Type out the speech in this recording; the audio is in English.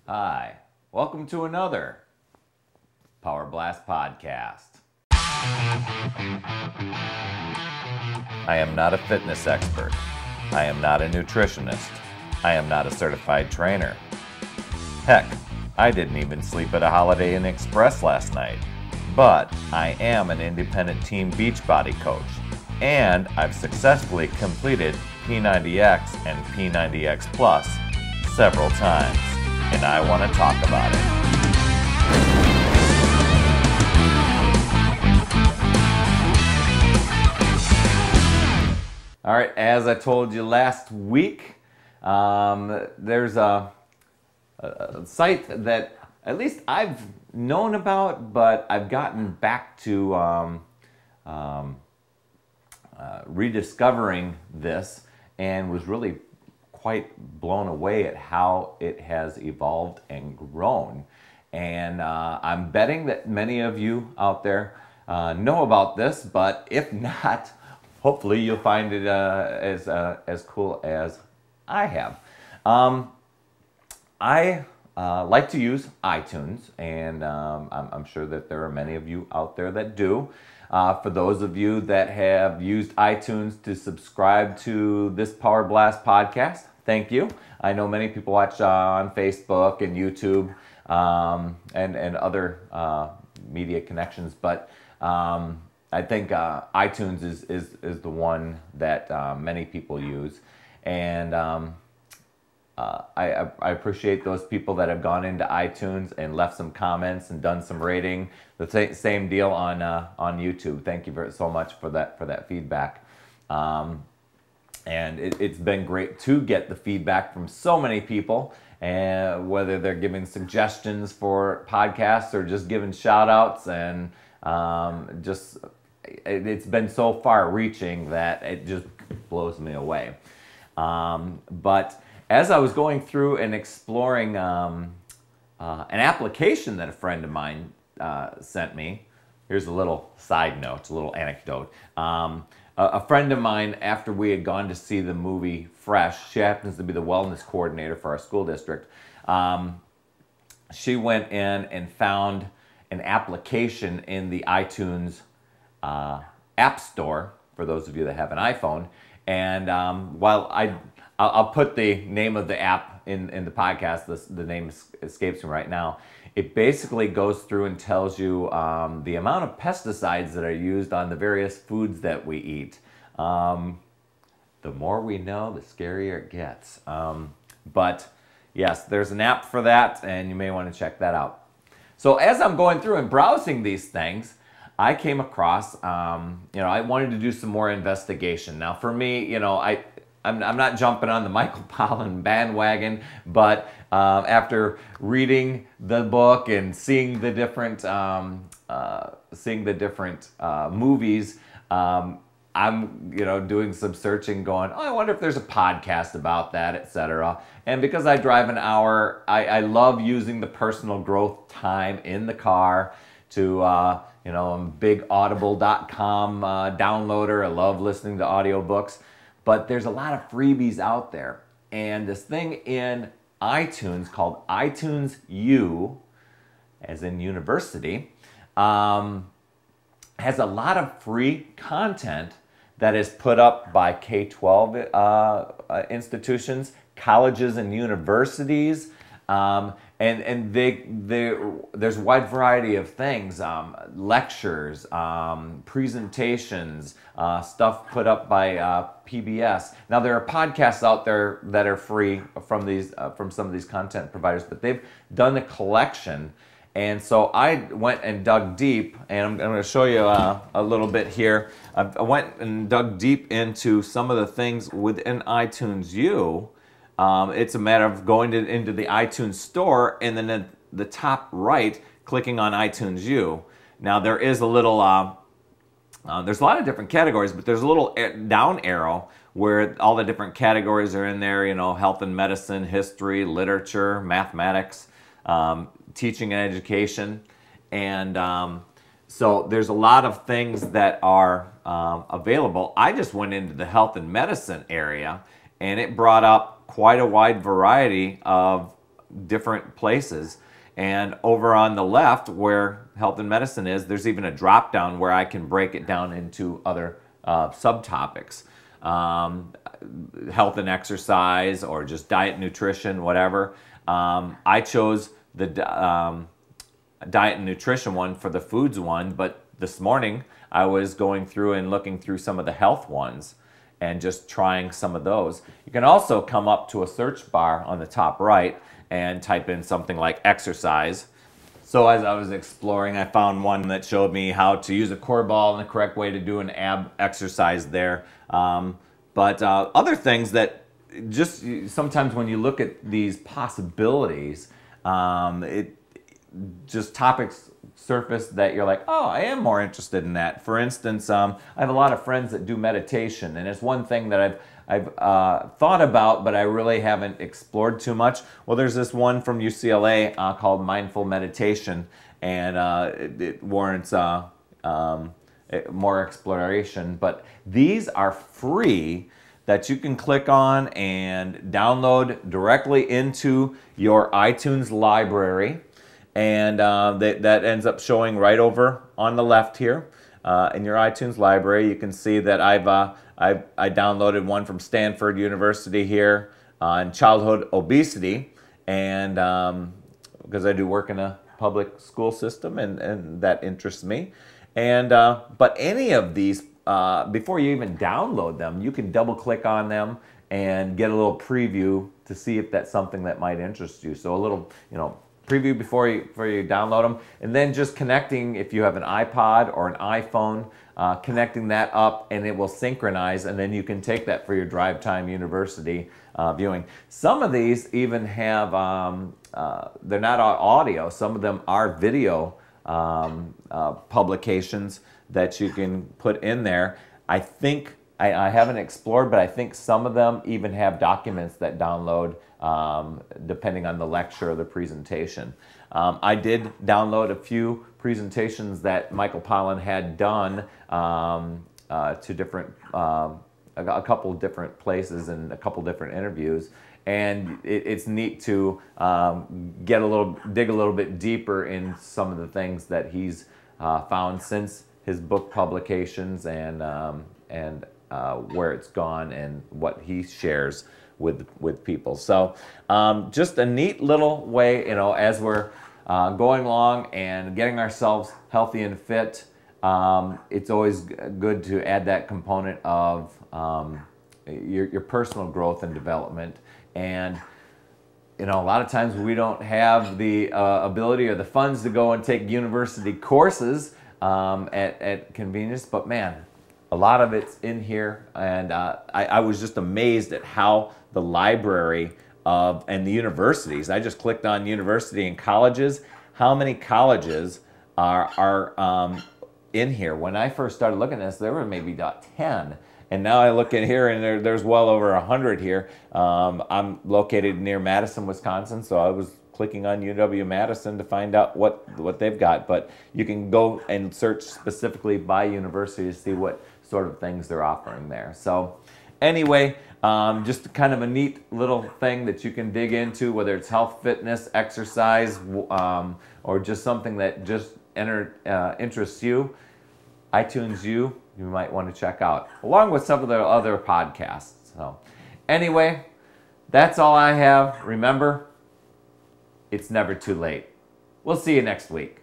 Hi, welcome to another Power Blast podcast. I am not a fitness expert. I am not a nutritionist. I am not a certified trainer. Heck, I didn't even sleep at a Holiday Inn Express last night. But I am an independent team Beachbody coach, and I've successfully completed P90X and P90X Plus several times, and I want to talk about it. All right, as I told you last week, there's a site that at least I've known about, but I've gotten back to rediscovering this and was really quite blown away at how it has evolved and grown. And I'm betting that many of you out there know about this, but if not, hopefully you'll find it as cool as I have. I like to use iTunes, and I'm sure that there are many of you out there that do. For those of you that have used iTunes to subscribe to this Power Blast podcast, thank you. I know many people watch on Facebook and YouTube and other media connections, but I think iTunes is the one that many people use, and I appreciate those people that have gone into iTunes and left some comments and done some rating. The same deal on YouTube. Thank you so much for that feedback. And it's been great to get the feedback from so many people, and whether they're giving suggestions for podcasts or just giving shout outs, and it's been so far reaching that it just blows me away. But as I was going through and exploring an application that a friend of mine sent me, here's a little side note, a little anecdote. A friend of mine, after we had gone to see the movie Fresh, she happens to be the wellness coordinator for our school district. She went in and found an application in the iTunes App Store, for those of you that have an iPhone. And while I'll put the name of the app in the podcast, the name escapes me right now. It basically goes through and tells you the amount of pesticides that are used on the various foods that we eat. The more we know, the scarier it gets. But yes, there's an app for that, and you may want to check that out. So as I'm going through and browsing these things, I came across, I wanted to do some more investigation. Now for me, I'm not jumping on the Michael Pollan bandwagon, but after reading the book and seeing the different movies, I'm doing some searching, going, oh, I wonder if there's a podcast about that, etc. And because I drive an hour, I love using the personal growth time in the car to I'm a big audible.com downloader. I love listening to audiobooks. But there's a lot of freebies out there. And this thing in iTunes called iTunes U, as in university, has a lot of free content that is put up by K-12 institutions, colleges and universities. And there's a wide variety of things, lectures, presentations, stuff put up by PBS. Now there are podcasts out there that are free from some of these content providers, but they've done a collection. And so I went and dug deep, and I'm going to show you a little bit here. I went and dug deep into some of the things within iTunes U. It's a matter of going into the iTunes store, and then at the top right, clicking on iTunes U. Now there is a little, there's a lot of different categories, but there's a little down arrow where all the different categories are in there, health and medicine, history, literature, mathematics, teaching and education. And so there's a lot of things that are available. I just went into the health and medicine area, and it brought up quite a wide variety of different places. And over on the left, where health and medicine is, there's even a drop down where I can break it down into other subtopics. Health and exercise, or just diet, nutrition, whatever. I chose the diet and nutrition one for the foods one, but this morning I was going through and looking through some of the health ones and just trying some of those. You can also come up to a search bar on the top right and type in something like exercise. So as I was exploring, I found one that showed me how to use a core ball and the correct way to do an ab exercise there. But other things that just sometimes when you look at these possibilities, just topics surface that you're like, oh, I am more interested in that. For instance, I have a lot of friends that do meditation, and it's one thing that I've thought about, but I really haven't explored too much. Well, there's this one from UCLA called Mindful Meditation, and it warrants more exploration. But these are free that you can click on and download directly into your iTunes library. And that ends up showing right over on the left here in your iTunes library. You can see that I downloaded one from Stanford University here on childhood obesity, and because I do work in a public school system, and that interests me. And but any of these, before you even download them, you can double click on them and get a little preview to see if that's something that might interest you. So a little, preview before you download them, and then just connecting, if you have an iPod or an iPhone, connecting that up, and it will synchronize, and then you can take that for your drive time university viewing. Some of these even have, they're not audio, some of them are video publications that you can put in there. I think, I haven't explored, but I think some of them even have documents that download depending on the lecture or the presentation. I did download a few presentations that Michael Pollan had done to different, a couple different places and a couple different interviews. And it's neat to dig a little bit deeper in some of the things that he's found since his book publications, and where it's gone and what he shares with people. So just a neat little way, as we're going along and getting ourselves healthy and fit, it's always good to add that component of your personal growth and development. And a lot of times we don't have the ability or the funds to go and take university courses at convenience, but man, a lot of it's in here, and I was just amazed at how the library and the universities, I just clicked on university and colleges, how many colleges are in here. When I first started looking at this, there were maybe about 10. And now I look in here, and there's well over 100 here. I'm located near Madison, Wisconsin, so I was clicking on UW-Madison to find out what they've got. But you can go and search specifically by university to see what sort of things they're offering there. So anyway, just kind of a neat little thing that you can dig into, whether it's health, fitness, exercise, or just something that just interests you. iTunes you might want to check out, along with some of the other podcasts. So anyway, that's all I have. Remember, it's never too late. We'll see you next week.